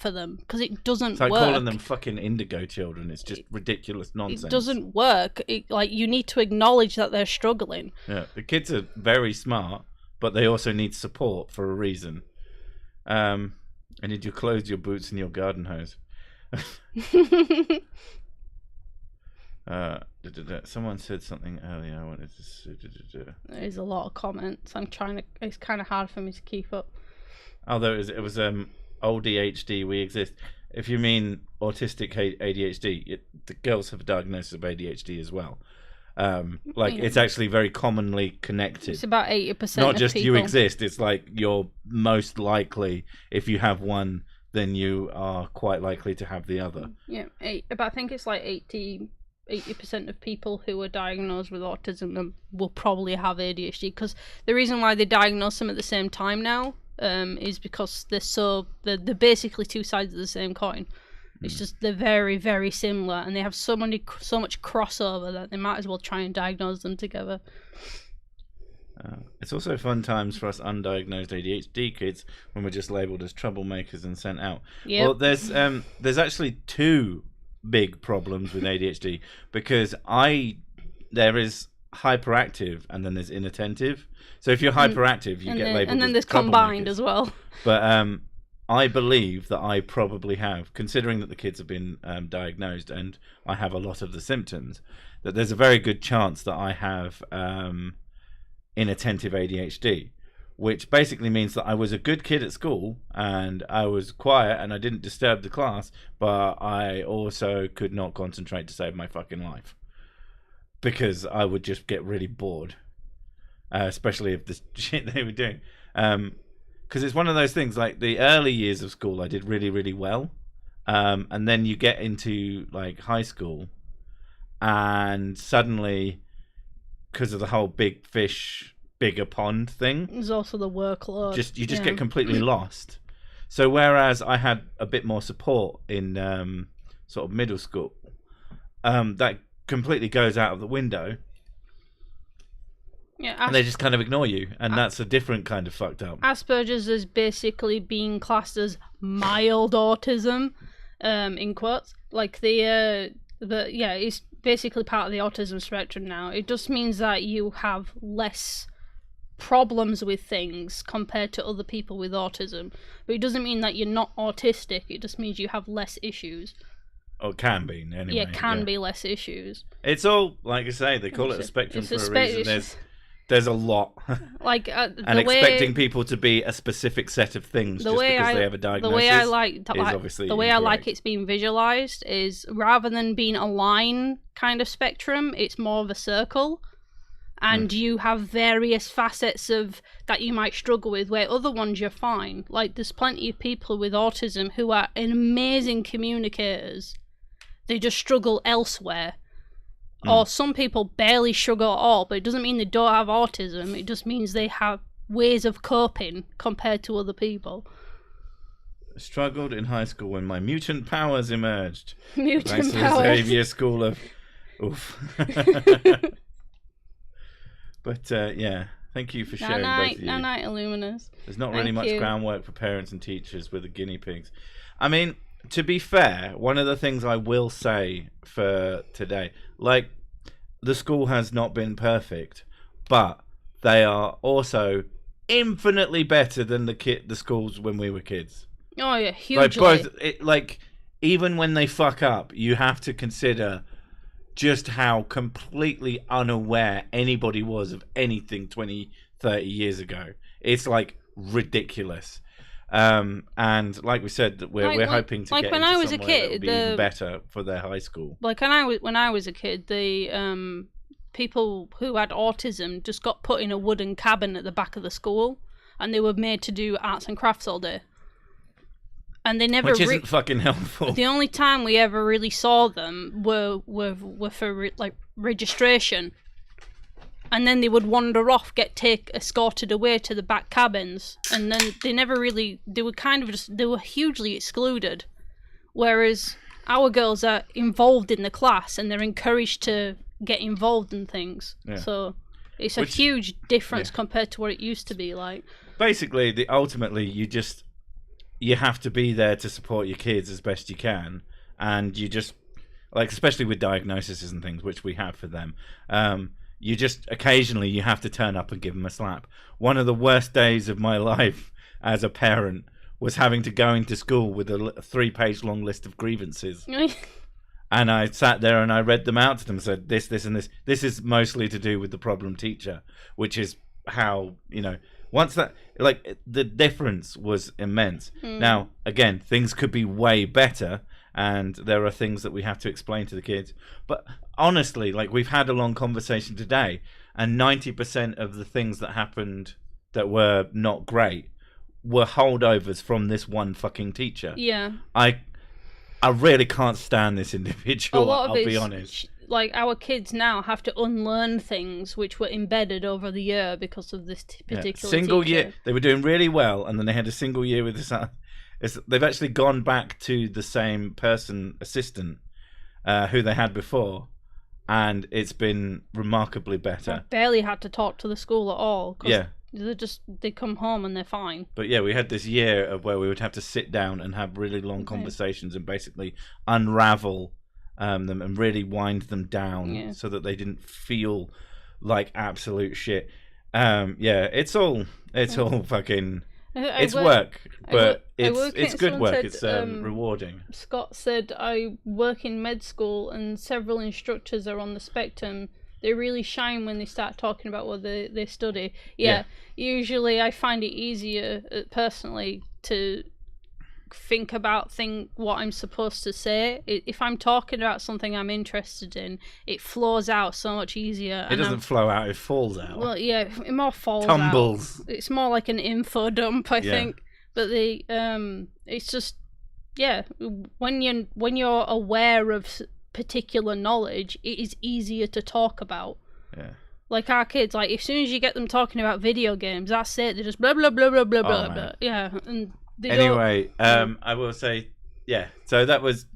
them? Because it doesn't It's like work. calling them fucking indigo children. It's just ridiculous nonsense. It doesn't work. Like, you need to acknowledge that they're struggling. Yeah, the kids are very smart, but they also need support for a reason. I need you close your boots and your garden hose. Someone said something earlier. I wanted to. There's a lot of comments. It's kind of hard for me to keep up. Oh, it was old ADHD. We exist. If you mean autistic ADHD, the girls have a diagnosis of ADHD as well. It's actually very commonly connected. It's about 80%. Not just people. you exist. It's like you're most likely, if you have one, then you are quite likely to have the other. Yeah, but I think it's like 80% of people who are diagnosed with autism will probably have ADHD, because the reason why they diagnose them at the same time now is because they're basically two sides of the same coin. It's just they're very, very similar, and they have so much crossover that they might as well try and diagnose them together. It's also fun times for us undiagnosed ADHD kids when we're just labelled as troublemakers and sent out. Yep. Well, there's actually two big problems with ADHD, because there is hyperactive and then there's inattentive. So if you're hyperactive, you get labelled, and then as there's combined troublemakers as well. But I believe that I probably have, considering that the kids have been diagnosed and I have a lot of the symptoms, that there's a very good chance that I have inattentive ADHD, which basically means that I was a good kid at school and I was quiet and I didn't disturb the class, but I also could not concentrate to save my fucking life, because I would just get really bored, especially if the shit they were doing. Because it's one of those things, like the early years of school I did really, really well, and then you get into like high school and suddenly, because of the whole big fish bigger pond thing, There's also the workload. you just get completely lost. So whereas I had a bit more support in sort of middle school, that completely goes out of the window. Yeah, and they just kind of ignore you, and that's a different kind of fucked up. Asperger's is basically being classed as mild autism, in quotes. Like it's basically part of the autism spectrum now. It just means that you have less problems with things compared to other people with autism, but it doesn't mean that you're not autistic. It just means you have less issues. Or can be, anyway. Yeah, can be less issues. It's all, like I say, they call it a spectrum for a reason. There's a lot. Like and expecting people to be a specific set of things just because they have a diagnosis. The way I like incorrect. it's being visualized is, rather than being a line kind of spectrum, it's more of a circle. And you have various facets of that you might struggle with, where other ones you're fine. Like, there's plenty of people with autism who are amazing communicators. They just struggle elsewhere. Or some people barely struggle at all, but it doesn't mean they don't have autism. It just means they have ways of coping compared to other people. I struggled in high school when my mutant powers emerged. Mutant Thanks powers. to the Xavier School of... Oof. But, yeah, thank you for sharing, both of you. Night, Illuminus. There's not really much groundwork for parents and teachers with the guinea pigs. I mean, to be fair, one of the things I will say for today, like, the school has not been perfect, but they are also infinitely better than the schools when we were kids. Oh yeah, hugely. Like, even when they fuck up, you have to consider just how completely unaware anybody was of anything 20, 30 years ago. It's like ridiculous. And like we said, that we're hoping to get when into I was a somewhere kid, that'll be even better for their high school. Like when I was a kid, the people who had autism just got put in a wooden cabin at the back of the school, and they were made to do arts and crafts all day. And they never, which isn't fucking helpful. The only time we ever really saw them were for like registration. And then they would wander off, escorted away to the back cabins, and then they were hugely excluded. Whereas our girls are involved in the class and they're encouraged to get involved in things. Yeah. So it's a huge difference compared to what it used to be like. Basically, ultimately, you have to be there to support your kids as best you can, and you just, like, especially with diagnoses and things, which we have for them, you just occasionally you have to turn up and give them a slap. One of the worst days of my life as a parent was having to go into school with a 3-page long list of grievances. And I sat there and I read them out to them and said, this, and this. This is mostly to do with the problem teacher, which is how, once that, like, the difference was immense. Now, again, things could be way better, and there are things that we have to explain to the kids. But honestly, like, we've had a long conversation today, and 90% of the things that happened that were not great were holdovers from this one fucking teacher. Yeah. I really can't stand this individual, I'll be honest. Like, our kids now have to unlearn things which were embedded over the year because of this particular single teacher. Year. They were doing really well, and then they had a single year with this. They've actually gone back to the same assistant, who they had before, and it's been remarkably better. I barely had to talk to the school at all. Yeah. They come home and they're fine. But yeah, we had this year of where we would have to sit down and have really long conversations and basically unravel them and really wind them down so that they didn't feel like absolute shit. It's all fucking it's work, but it's good work. It's rewarding. Scott said, I work in med school and several instructors are on the spectrum. They really shine when they start talking about what they study. Usually I find it easier personally to think about what I'm supposed to say. If I'm talking about something I'm interested in, it flows out so much easier. It doesn't flow out, it falls out. Well, yeah, it more falls Tumbles. out. It's more like an info dump, I think. But it's just, when you're aware of particular knowledge, it is easier to talk about. Like our kids, like, as soon as you get them talking about video games, that's it. They just blah blah blah blah blah blah blah. Yeah, and anyway, I will say, so that was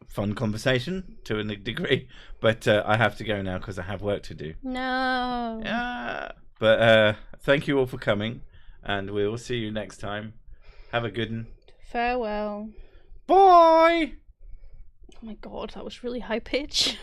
a fun conversation to a degree, but I have to go now because I have work to do. No. Yeah, but thank you all for coming, and we will see you next time. Have a good one. Farewell. Bye. Oh my god, that was really high pitch.